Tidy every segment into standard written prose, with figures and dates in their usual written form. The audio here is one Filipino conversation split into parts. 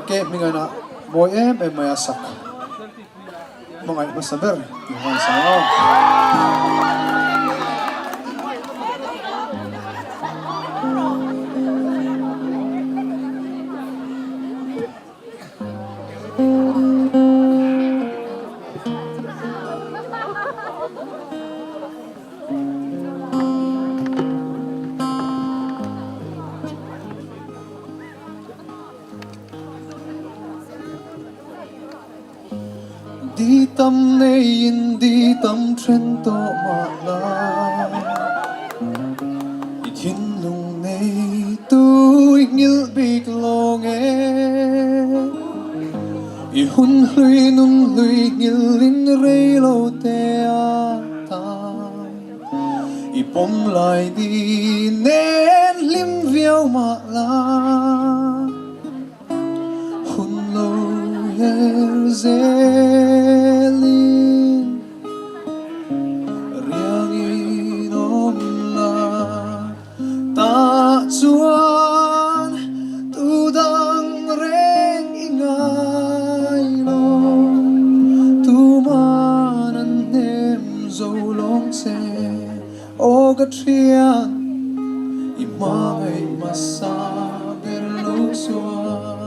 ke minga na boy maya sak mga masaber yung sao Di tâm nay in đi tâm trên to mà la thiên lùng nay tôi ngil big long I hun hlui ngil in rei lo te a ta I pom lại đi nên lim viau mà la hun lo yer zelin riang inom la ta chuan tu dang reng ingai lo tu man an nem zo long se o ga trian I mai masa ber lo chuan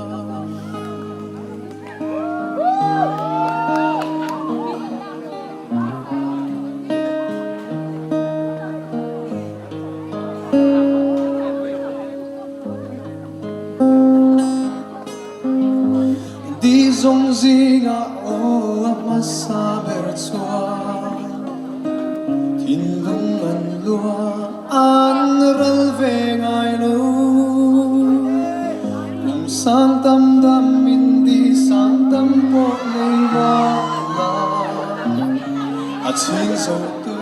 Di zong zinga o masa berchuan Tin lung an lua an ral ve ngai lo Lung sang tam dam in di sang tam po nei wa la A ching zo tu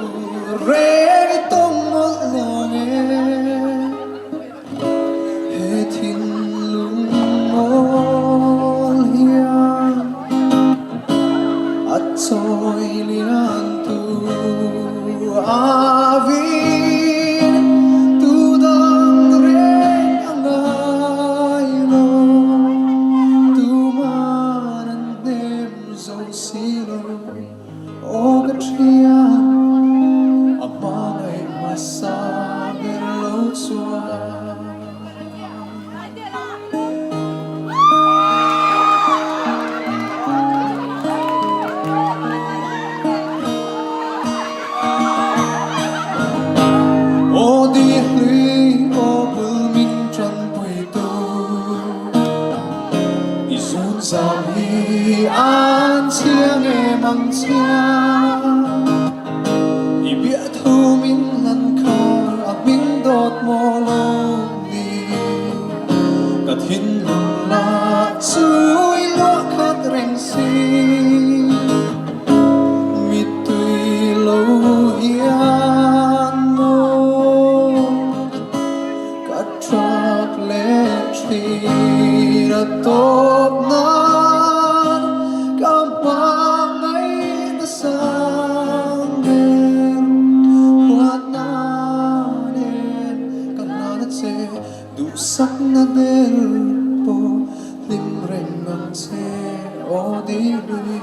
re tong mo long he tin lung mo Soy lian tu avin tu dang reng angai lo tu man an nem zo silo o gatrian amangai masa berlo chuan Sao hi an chiang mang chiang I bia thu min lan khar a min dot mo lo ni ka thin lung la chui lo khat reng si mi tui lo hian mo ka trap le thi ra top na du sắc na del po lim reng ngang se o di lui